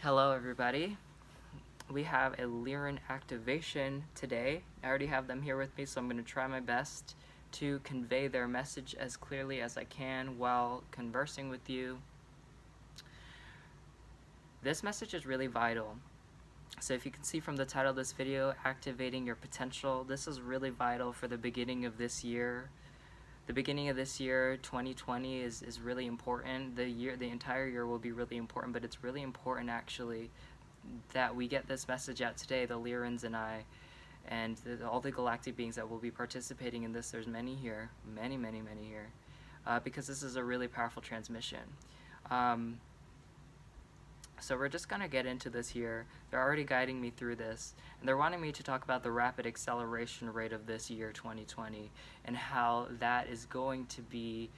Hello everybody. We have a Lyran activation today. I already have them here with me, so I'm going to try my best to convey their message as clearly as I can while conversing with you. This message is really vital. So if you can see from the title of this video, Activating Your Potential, this is really vital for the beginning of this year. The beginning of this year, 2020, is really important. The entire year will be really important, but it's really important actually that we get this message out today, the Lyrans and I, and all the galactic beings that will be participating in this. There's many here, many here, because this is a really powerful transmission. So we're just going to get into this here. They're already guiding me through this, and they're wanting me to talk about the rapid acceleration rate of this year, 2020, and how that is going to be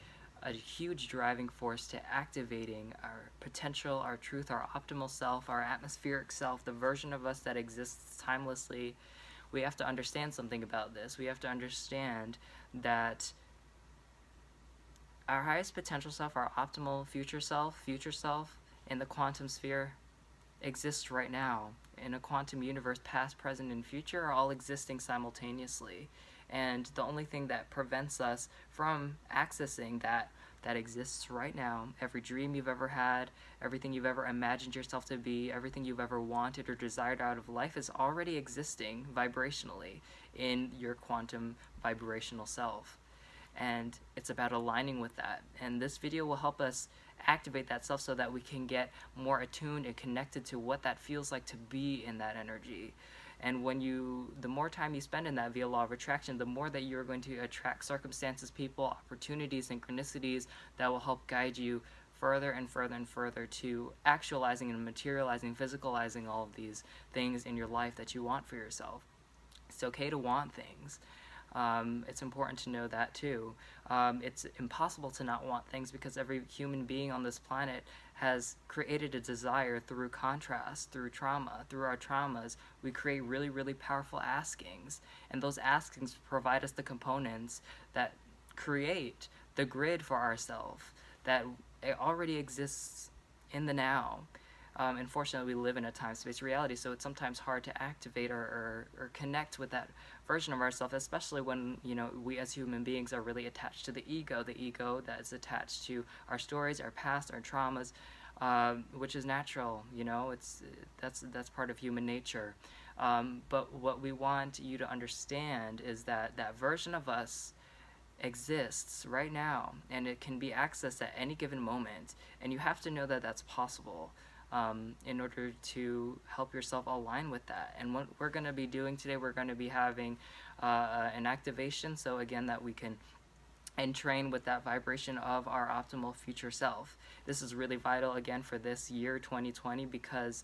a huge driving force to activating our potential, our truth, our optimal self, our atmospheric self, the version of us that exists timelessly. We have to understand something about this. We have to understand that our highest potential self, our optimal future self in the quantum sphere exists right now. In a quantum universe, past, present, and future are all existing simultaneously. And the only thing that prevents us from accessing that exists right now, every dream you've ever had, everything you've ever imagined yourself to be, everything you've ever wanted or desired out of life is already existing vibrationally in your quantum vibrational self. And it's about aligning with that. And this video will help us activate that self so that we can get more attuned and connected to what that feels like to be in that energy. And the more time you spend in that via law of attraction, the more that you're going to attract circumstances, people, opportunities, synchronicities that will help guide you further and further and further to actualizing and materializing, physicalizing all of these things in your life that you want for yourself. It's okay to want things. It's important to know that too. It's impossible to not want things because every human being on this planet has created a desire through contrast, through trauma. Through our traumas, we create really powerful askings, and those askings provide us the components that create the grid for ourselves that it already exists in the now. Unfortunately, we live in a time-space reality, so it's sometimes hard to activate or connect with that version of ourselves, especially when we as human beings are really attached to the ego that is attached to our stories, our past, our traumas, which is natural. That's part of human nature. But what we want you to understand is that that version of us exists right now, and it can be accessed at any given moment, and you have to know that that's possible. In order to help yourself align with that. And what we're going to be doing today, we're going to be having an activation, so again that we can entrain with that vibration of our optimal future self. This is really vital again for this year 2020 because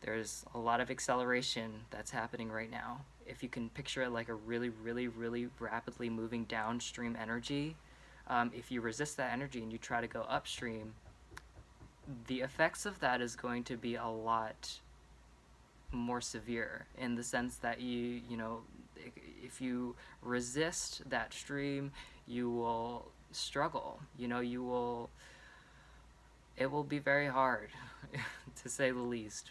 there's a lot of acceleration that's happening right now. If you can picture it like a really rapidly moving downstream energy, if you resist that energy and you try to go upstream, the effects of that is going to be a lot more severe in the sense that if you resist that stream, you will struggle. It will be very hard to say the least.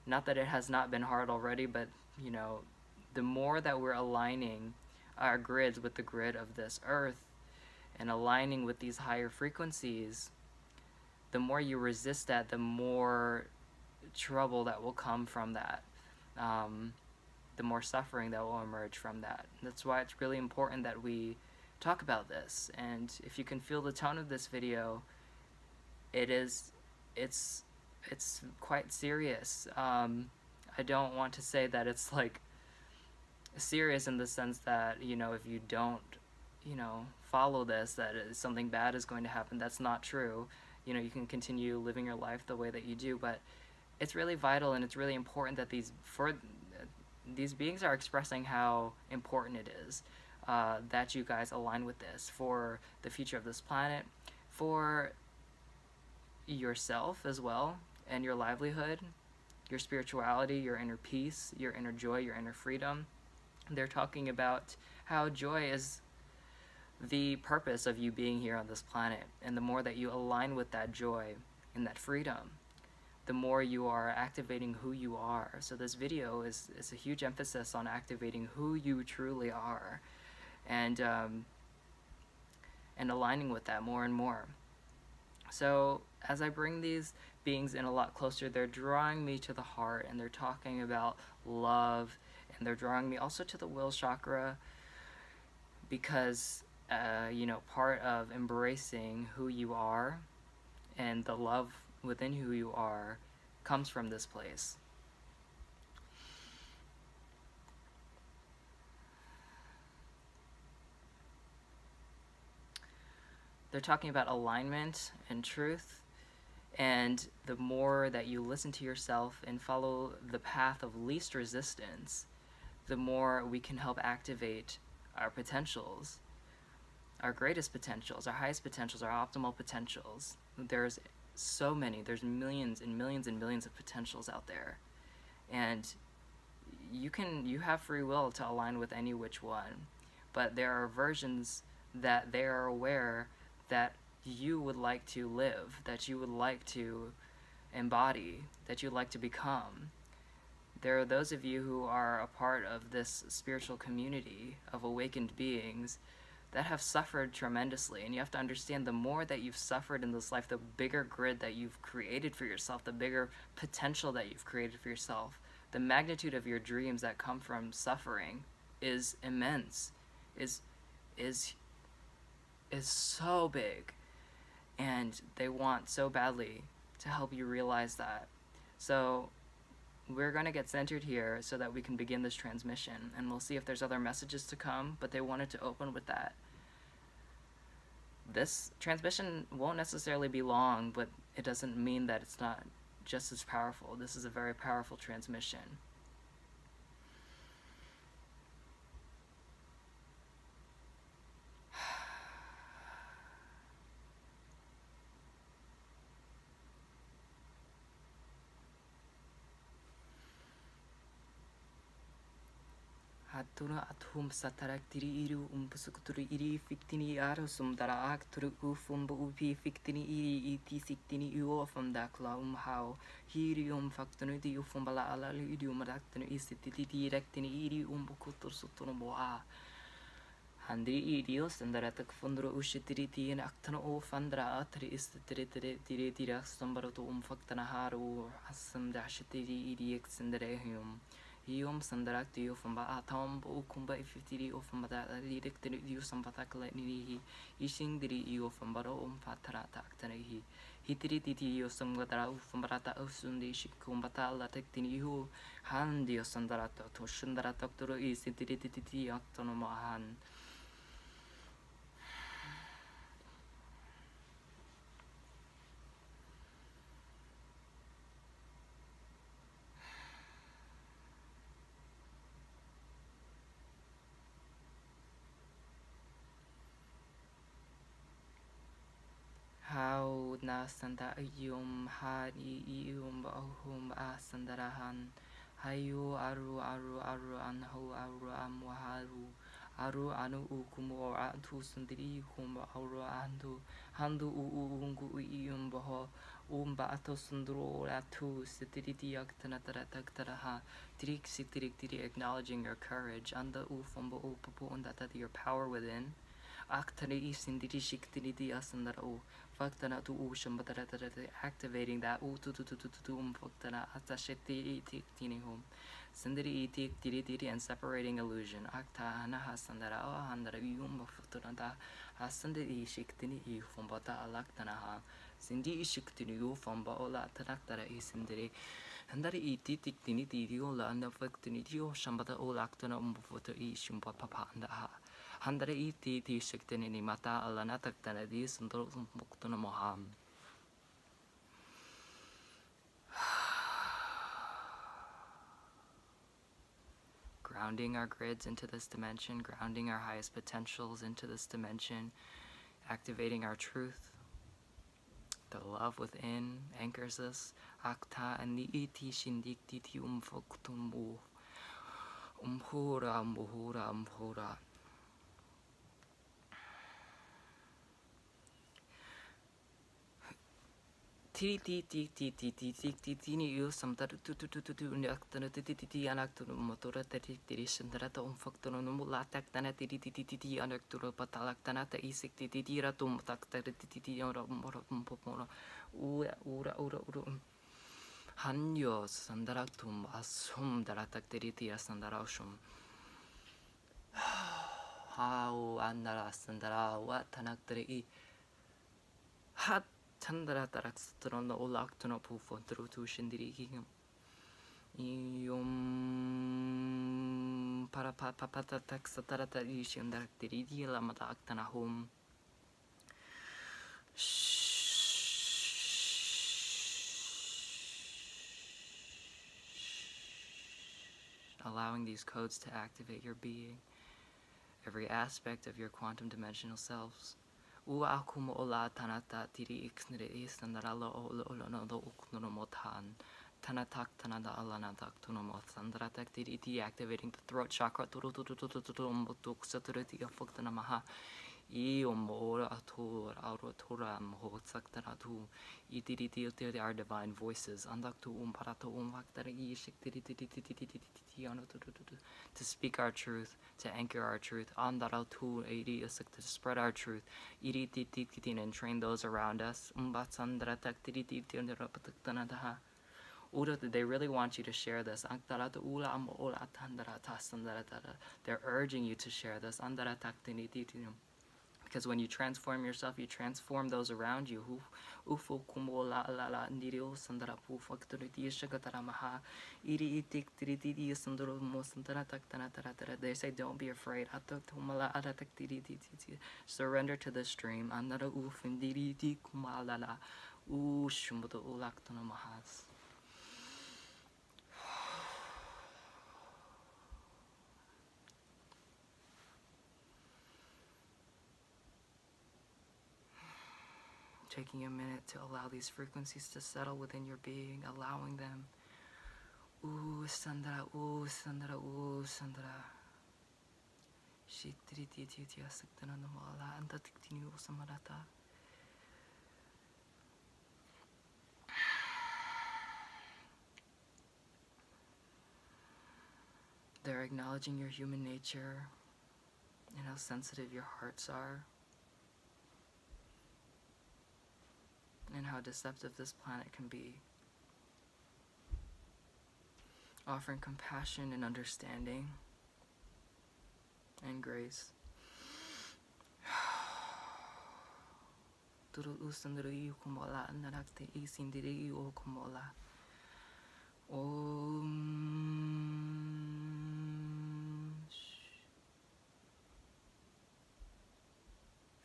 Not that it has not been hard already, but the more that we're aligning our grids with the grid of this earth and aligning with these higher frequencies, the more you resist that, the more trouble that will come from that, the more suffering that will emerge from that. That's why it's really important that we talk about this. And if you can feel the tone of this video, it's quite serious. I don't want to say that it's like serious in the sense that if you don't follow this, that something bad is going to happen. That's not true. You can continue living your life the way that you do, but it's really vital and it's really important that these beings are expressing how important it is that you guys align with this for the future of this planet, for yourself as well, and your livelihood, your spirituality, your inner peace, your inner joy, your inner freedom. They're talking about how joy is the purpose of you being here on this planet, and the more that you align with that joy and that freedom, the more you are activating who you are. So this video is a huge emphasis on activating who you truly are, and aligning with that more and more. So as I bring these beings in a lot closer, they're drawing me to the heart, and they're talking about love, and they're drawing me also to the will chakra, because part of embracing who you are and the love within who you are comes from this place. They're talking about alignment and truth, and the more that you listen to yourself and follow the path of least resistance, the more we can help activate our potentials, our greatest potentials, our highest potentials, our optimal potentials. There's so many, there's millions and millions and millions of potentials out there, and you have free will to align with any which one, but there are versions that they are aware that you would like to live, that you would like to embody, that you'd like to become. There are those of you who are a part of this spiritual community of awakened beings that have suffered tremendously, and you have to understand, the more that you've suffered in this life, the bigger grid that you've created for yourself, the bigger potential that you've created for yourself. The magnitude of your dreams that come from suffering is immense, is so big, and they want so badly to help you realize that. So we're going to get centered here so that we can begin this transmission, and we'll see if there's other messages to come, but they wanted to open with that. This transmission won't necessarily be long, but it doesn't mean that it's not just as powerful. This is a very powerful transmission. Hatuna atum satarak tiri iru umpusukuturi iri fiktini arosum dara akturu ufumbu upi fiktini iri iti siktini uofum dakla hao hirium faktunu di ufumbala alali idium daktunu isititi directini iri umbukutur sutunoboa. Handri idio sandaratak fundro ushitiriti and actano o fandra atri istitiri dirak sambaroto faktana haru asam dashitiri idiak sandarehium. Iom sandarak dio famba atom bo kumba ifitiri of mata lirik dio sambatak letnihi ishing diri io fambaro fatarata actanihi hitiri titi samgadara ufambarata usundi shikumbata latek tinihu han dio sandarata to shundarata toro isitiri titi actonomahan. How na sanda ium hari ium bahum asandarahan hayu aru anhu aru aru anu ukumu antu sendiri kumba aru handu ungu ium baho ato sundro atu sitiri aktanatataraha tiri acknowledging your courage anda ufumbo upupu undata your power within. Aktani sindiri shiktini di asandara faktana tu shambatara activating that faktana atasheti tinihum sindiri tiri and separating illusion akta hana hasandara handara yumba futuranda hasandiri shiktini fumbata alaktana sindi shiktini fumba ola tanaktara isindiri handari tiktini dio anda faktini dio shambata olaktana umbufuta shumba papa anda handare iti shiktini ni mata alanatak tanadi sundro muktuna moham. Grounding our grids into this dimension, grounding our highest potentials into this dimension, activating our truth. The love within anchors us. Akta ani iti shindikti umfoktumu umhura. Ti ti ti ti ti ti ti ti ti ni you some that tu tu tu tu tu ni aktana ti ti ti ti anak tu motora ti ti ti sendara ta faktor no mulatak tana ti ti ti ti ti anak tu patalak tana ta isik ti ti ti ratum tak ta ti ti ti ora moro moro ura ura ura ura hanyo sandara tum asum daratak ti ti sandara shum how andara sandara wa tanak tri hat Chandra tarakstron no olaktono pufo trutu shindirigim. Para pata taxatarata ishindak diridi la mataktana home. Allowing these codes to activate your being, every aspect of your quantum dimensional selves. Akumo ola tanata tiri ixnere istandaralo olo no ukno motan. Tanatak tanada alanatak tunomot sandratak tiri deactivating the throat chakra turutututututututuk saturity afuktanamaha. Iomora atur auroturam hotsaktanatu. Itiri our divine voices. Andaktu parato vaktari to speak our truth, to anchor our truth, to spread our truth, and train those around us. They really want you to share this. They're urging you to share this. Because when you transform yourself, you transform those around you. They say, don't be afraid. Surrender to the stream. Taking a minute to allow these frequencies to settle within your being, allowing them. Ooh, Sandra, ooh, Sandra, ooh, Sandra. They're acknowledging your human nature and how sensitive your hearts are. And how deceptive this planet can be. Offering compassion and understanding and grace.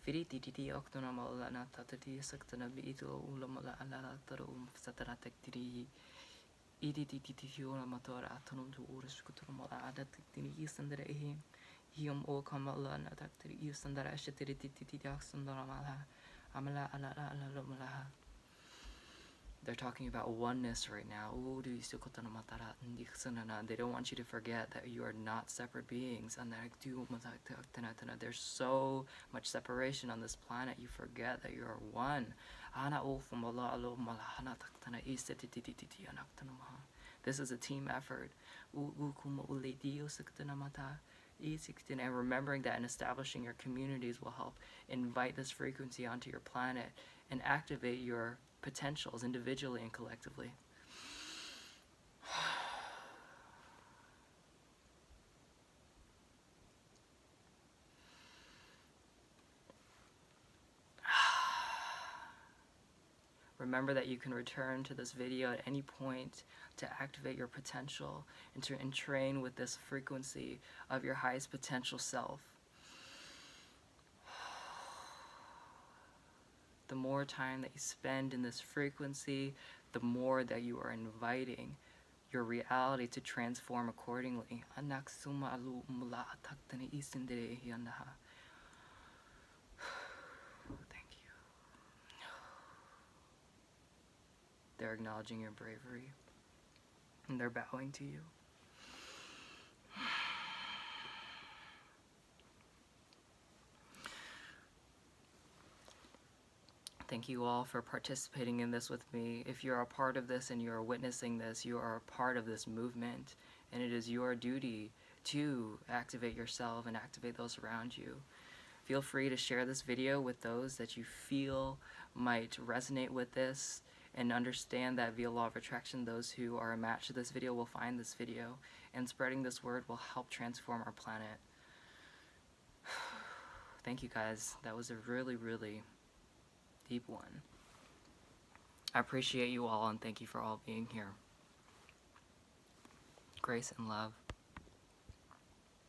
Firititi octonamala natatati sectana beetle ulamala anatarum satanatek tiri idititiona motora atonum to uruskutumala adatini isandere hium o kamala natakti isandara shetiti daxandamala amala ala. They're talking about oneness right now. They don't want you to forget that you are not separate beings. There's so much separation on this planet. You forget that you are one. This is a team effort. And remembering that and establishing your communities will help invite this frequency onto your planet and activate your potentials individually and collectively. Remember that you can return to this video at any point to activate your potential and train with this frequency of your highest potential self. The more time that you spend in this frequency, the more that you are inviting your reality to transform accordingly. Thank you. They're acknowledging your bravery, and they're bowing to you. Thank you all for participating in this with me. If you're a part of this and you're witnessing this, you are a part of this movement, and it is your duty to activate yourself and activate those around you. Feel free to share this video with those that you feel might resonate with this, and understand that via law of attraction, those who are a match to this video will find this video, and spreading this word will help transform our planet. Thank you guys. That was a really, really deep one. I appreciate you all, and thank you for all being here. Grace and love.